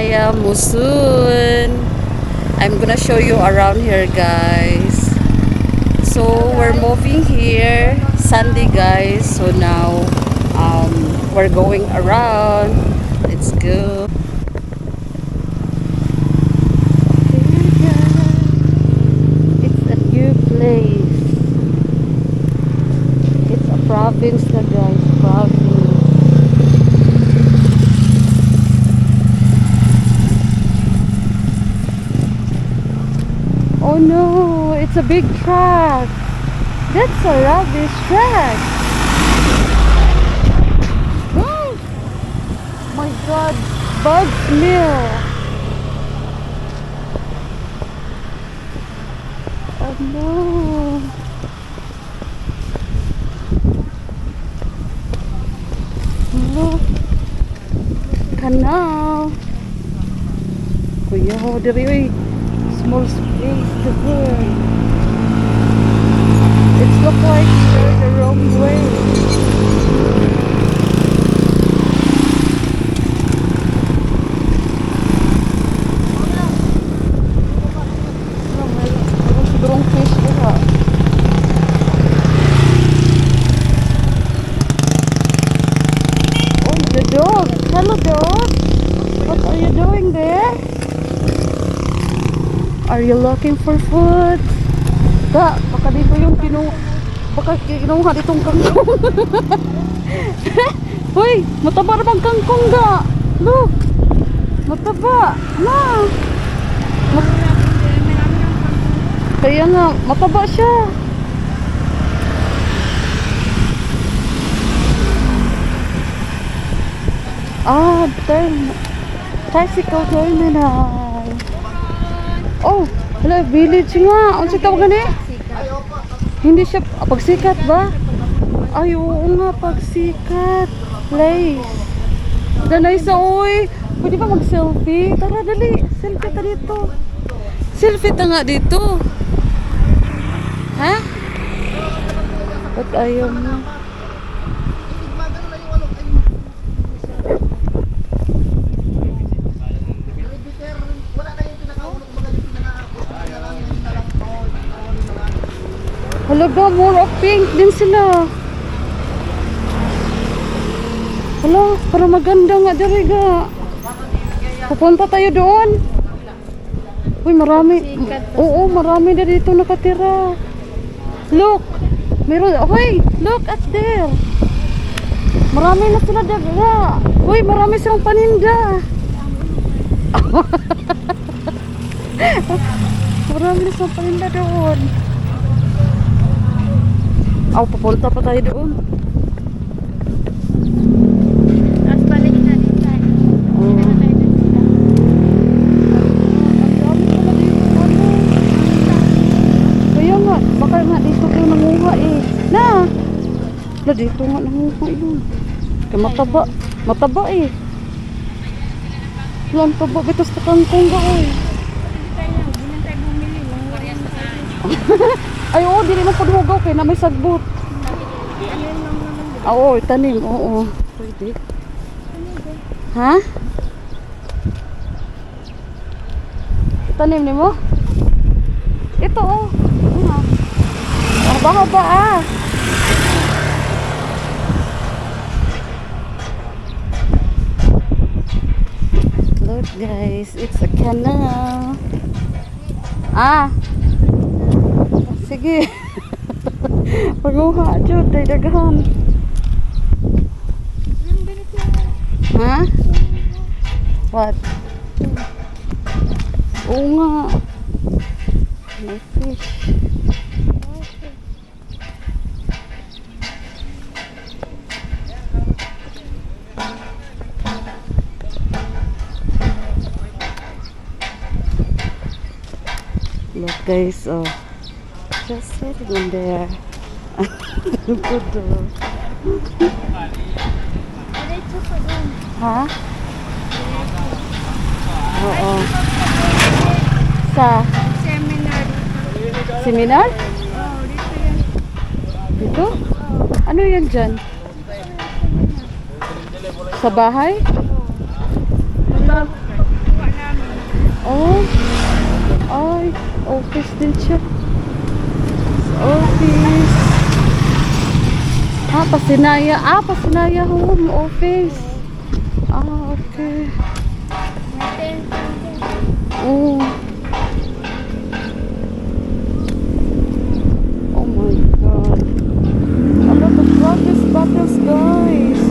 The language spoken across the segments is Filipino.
Raya Musun. I'm gonna show you around here, guys. So we're moving here Sunday, guys. So now we're going around. Let's go. It's a new place. It's a province na, guys. Province. Oh no, it's a big truck. That's a rubbish truck. Oh my god, bug smell. Oh no. Look. Canal. Kuya, diri small space to burn. It looks like we're the wrong way. Sigurong fish ito. Oh, the dog. Hello, dog. What are you doing there? Are you looking for food? Baka dito yung kinuha ditong kangkong. Hoy, mataba na bang kangkong ga? Look, mataba na. Kaya nga, mataba siya. Tricycle terminal. Oh, wala, village nga. Ano siya tawagan eh? Hindi siya, pagsikat ba? Ay, oo nga, pagsikat. Place. Danay sa, uy. Pwede ba mag-selfie? Tara, dali. Selfie ta dito. Selfie ta nga dito. Ha? Ba't ayaw mo? Halaga, more of pink din sila. Hala, para maganda nga diri ga. Pupunta tayo doon. Uy, marami. Oo, marami na dito nakatira. Look. Meron. Hoy, look at there. Marami na sila daga. Uy, marami silang paninda. Marami na silang paninda doon. Pupunta pa tayo doon. Tapos balik na din tayo. Kaya nga, baka nga dito kayo nanguha eh. Na! Dito nga nanguha yun. Kaya mataba. Mataba eh. Lan pa ba? Bitos na kangkong ka eh. Hindi tayo bumili. Nanguha sa tayo. Ay, oo, di rin ang paghugaw kaya na may sagbot. Oo, tanim, oo. Pwede. Ha? Tanim ni mo? Ito, oh. Haba-haba ah. Look guys, it's a canal. Sige. Pag-uha, Jud, ay dagahan. Ha? What? Oo nga. May fish. Look guys, oh. Just sitting in there. Good dog. Ha? Oo. Sa? Seminar. Seminar? Oo, dito yan. Dito? Ano yan dyan? Sa bahay? Oh, ay, office din siya. Office. Pasinaya. Pasinaya home office. Okay. Oh. Oh my God. A lot of progress battles, guys.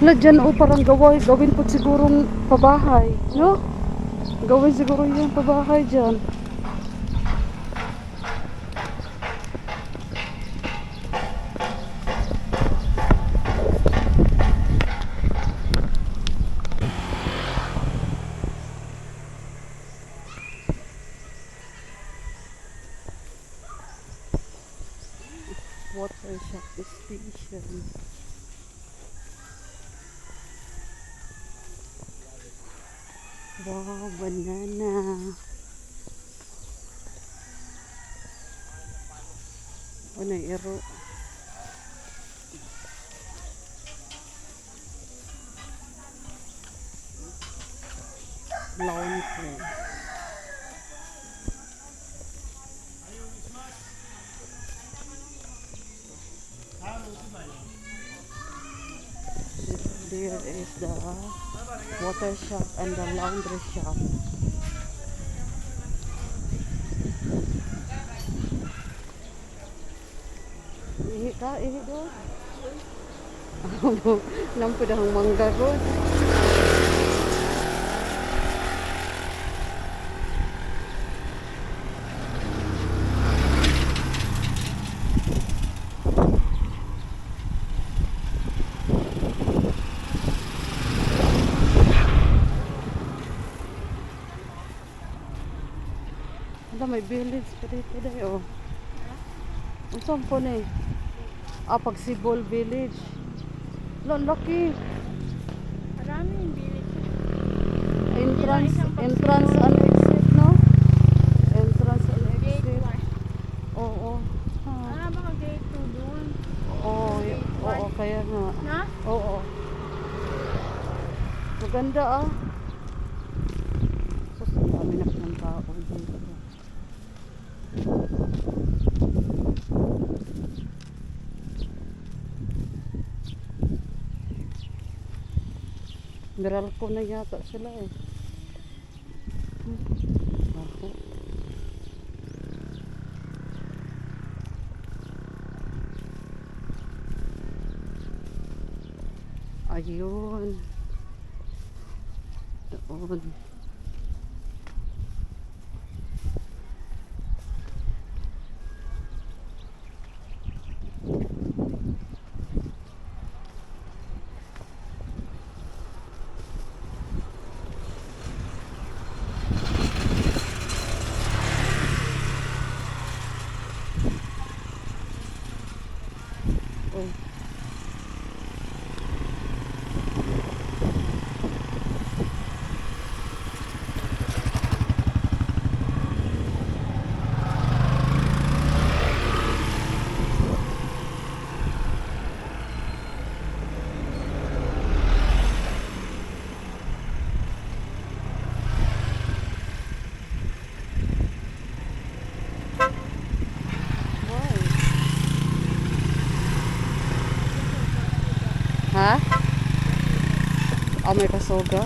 Wala dyan, parang gawin po sigurong pabahay, no? Gawin siguro yung pabahay dyan. Water shop station. Wow, banana. Ano iro? Laundry. There is the water shop and the laundry shop. Ihi doon. Nampu dah mangga doon. Ada may village pa dito dayo. Unsan po ni? Pagsibol village. Laki. Maraming bilis. Entrance and exit, no? Entrance and Grade exit. 1. Oo. Baka grade 2 doon. Oo, kaya nga. Na? Oo. Maganda Sus, ang dami na ng tao dito. Meralco na yata sila eh. Ako. Ayun. Doon. Oh. Ha? May kasoga.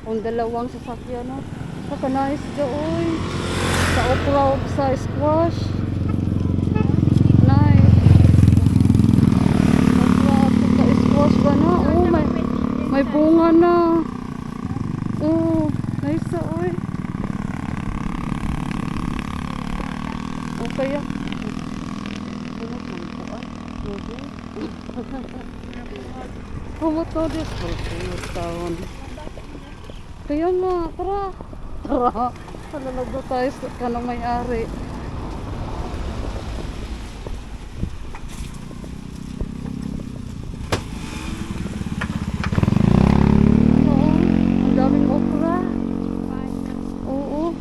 Kung dalawang sasakyan, no? Saka nice doon. Sa okra o sa squash. Nice. Okra at sa squash ba na? Oh, may bunga na. Oh, nice sa oy. O kaya. Kumot man po ah. Kumot na din. Kumot taon. Kaya nga, tara. Tara. Palalago tayo sa kanang may-ari. Oo, ang daming okra. Oo.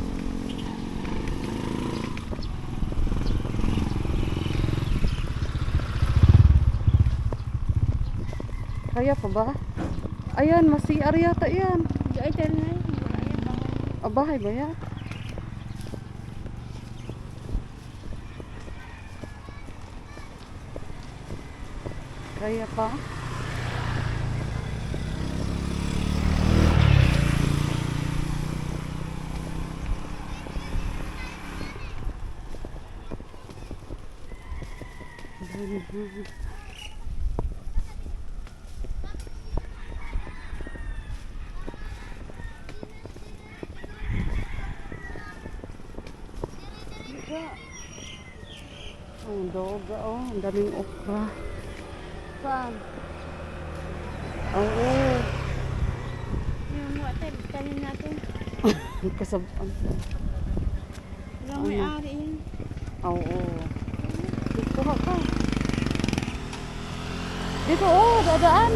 Kaya pa ba? Ayan, masiar yata yan. Ay, tara na. Bahay ba yan? Kaya pa? Ang doga oh, ang daming okra. Saan? Oo. Yung mga tayo, kanin natin. Kasabaan. Walang may-ari yun. Oo. Dito ka. Dito oh, dadaan.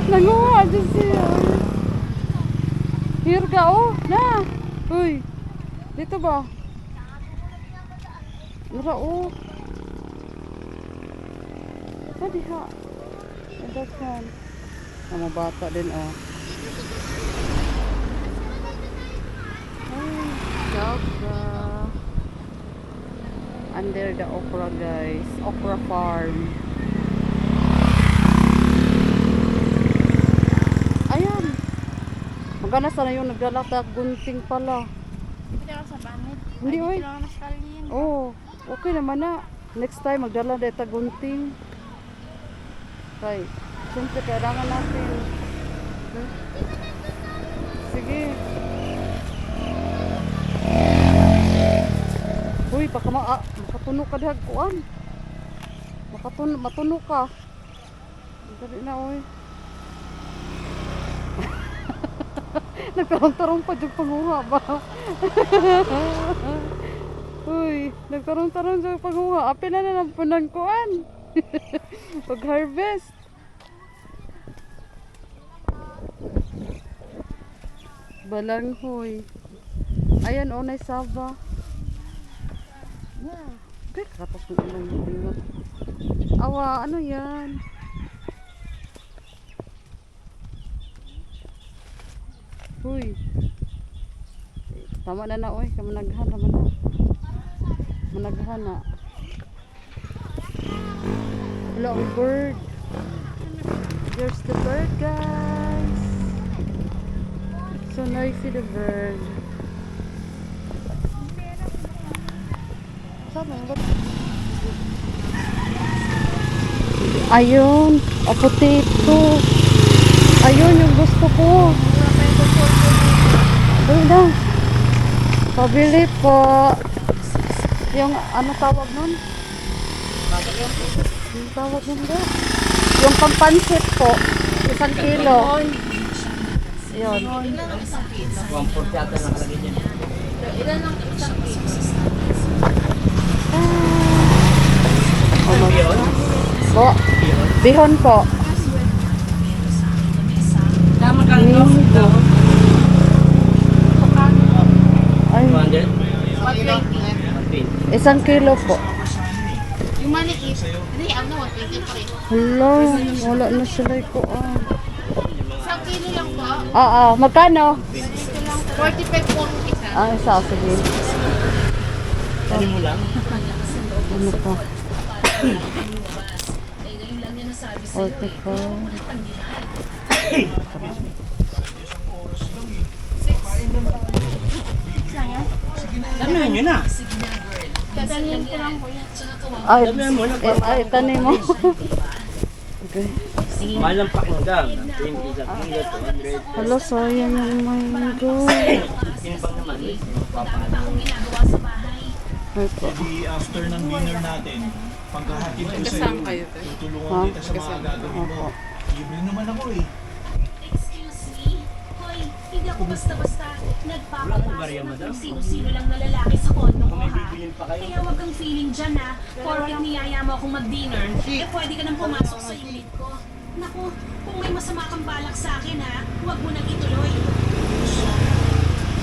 Nanguha dyan siya. Here ka oh, na. Uy, dito ba? Nara oh. Tadi ha. Adakan. Mga bata din oh. Ay, okra. Under the okra guys. Okra farm. Ayan. Magana sana yung naglalata gunting pala. Dito lang sa banit. Hindi, oy. Dito lang na sa kalin. Oh, okay naman na. Next time magdala dito gunting. Okay. Siyempre kailangan natin. Okay. Sige. Uy, baka makatuno ka dihag kuan. Matuno ka. Dali na oy. Nagtarong-tarong pa dyan panguha ba? Uy, nagtarong-tarong dyan panguha. Apin na lang punang kuan. Pag-harvest. Balanghoy. Ayan, oh, naisaba. Wow. Okay, katapos ng ilang bulingot. Awa, ano yan? Uy. Tama na na, oy. Kamanaghan naman na. Managhan na. Hello, ang bird. There's the bird, guys. It's so nice to see the bird. Saan ang bird? Ayun. A potato. Ayun yung gusto ko. Doon na. Pabili po. Yung ano tawag nun? Yung tawag nun ba? Yung pampansit po. 1 kilo. Yun. 140 ata nakalagay dyan. Ilan lang isang kilo? Oh, po. Bihon po. Tama ka lang. Ay, 200? 120. 1 kilo po. Yung maliit, hindi, ano, 120 pa rin. Hala, wala na sila ko. Isang kilo lang po. Magkano? Ito lang, 45 po ang isa. Isa, sige. Dali mo lang. Ano pa? 45. Damihan nyo na. Tatalian ko lang po yan. Ay, Damihan mo na. ay, tanim mo. Okay. Mahal ang pakinggan. 20 sa kilo, 200. Hala, sayang yung mango. Kinimpang naman. Papangalan. Ay po. Di after ng dinner natin, pagkahatid ko sa iyo, tutulungan kita sa mga gagawin mo. Libre naman ako eh. Excuse me? Hoy, hindi ako basta-basta nagpapapasok ng kung sino-sino lang na lalaki sa kondo ko, ha? Kaya wag kang feeling dyan, ha? Porket niyaya mo akong mag-dinner, eh pwede ka nang pumasok sa unit ko. Naku, kung may masama kang balak sa akin, ha? Wag mo nang ituloy.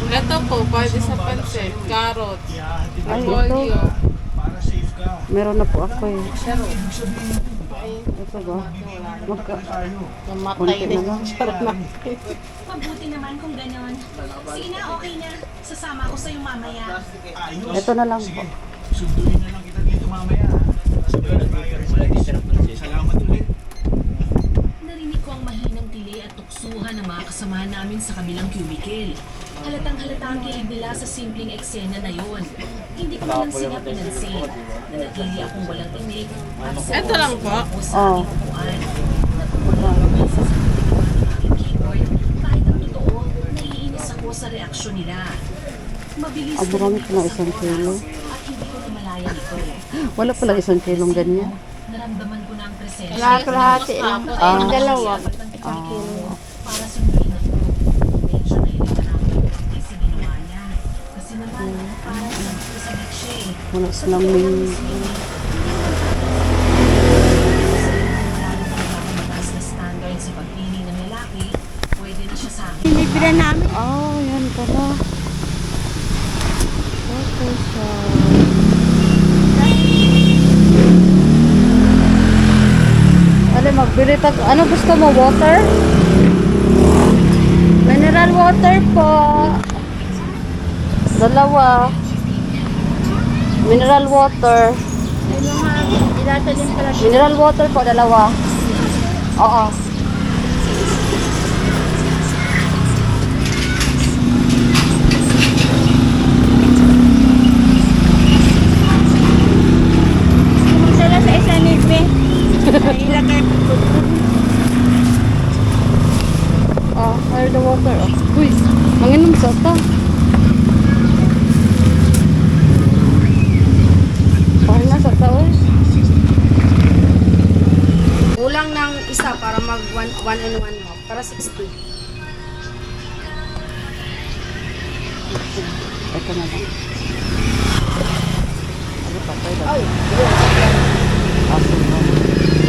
Ito po, pwede sa pancit, carrots, Ihahatid Ay, ko ito. para safe ka. Meron na po ako eh. Ibig sabihin, Ito ba? Magka... tayo. Konti na lang. Mabuti naman kung ganon. Sige na, okay na. Sasama ako sa'yo mamaya. Ayos. Ito na lang Sige, po. sunduin na lang kita dito mamaya. Ha? Sabay na tayo rin sa Salamat ulit. Narinig ko ang mahinang tili at tuksuhan ng mga kasamahan namin sa kabilang cubicle. Halatang-halata ang kilig nila sa simpleng eksena na yon. Hindi ko man sila pinansin. Nanatili akong walang imig at sa Ito lang po. ako sa Oh. aking upuan. Natutunan ang isa sa katigawa ng aking keyboard. Kahit ang totoo, naiinis ako sa reaksyon nila. Mabilis Ah, marami pa na isang kilo. at hindi ko namalayan ito. Wala pala isang kilong ganyan. Naramdaman ko na ang presensya. kalahati lang. Ah. Dalawa. Para sunduin ako. Medyo nairita na ako kasi ginawa niya. Kasi naman, para sa siya eh. Wala silang menu. Lalo pa naman ang mataas na standard sa pagpili ng lalaki, pwede na siya sa akin. Binibila namin. Oh, yan pala. Photo shop. Ale, magbili tag... Ano gusto mo? Water? Mineral water po. Dalawa. Mineral water. Ay, mga ilatalim pala siya. Mineral water po, dalawa. Oo. Magdala sa isa nipe. Ay, ilagay po. Oh, fire the water. Oh. Uy, manginom sa ito. Fire na sa ito eh. Kulang ng isa para mag one and one mo. Para 60. Ito na lang. Ano pa? Pwede. Asin ba?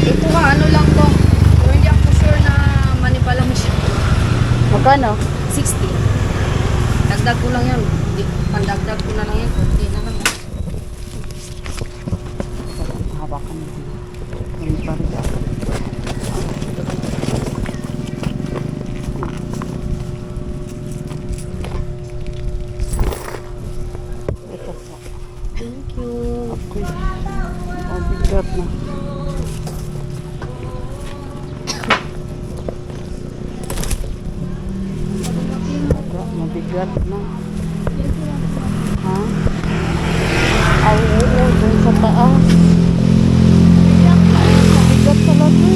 Ito nga, ano lang to. Pero hindi ako sure na manipala mo siya. Magkano? 60. Dagdag ko lang yan. Pandagdag ko na lang yan. Kunti na lang. Hawakan mo. Yung parga. Ito po. Thank you. Okay. Oh, bigat na. Mabigat na. Ha? Ay, oo, dun sa taas. Mabigat pala to.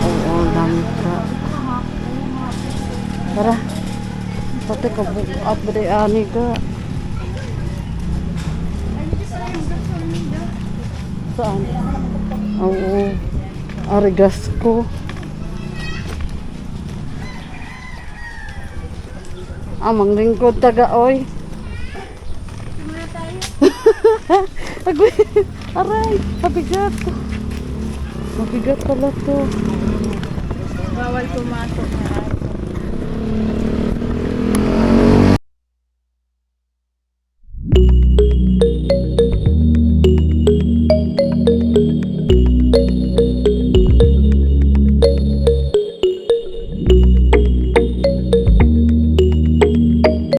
Oo, langka. Tara. Pati ka bukat ba di ani ka? Saan? Oo. Arigas ko. Amang lingkod taga oy. Agoy. Aray, mabigat. Mabigat pala to. Bawal pumasok na.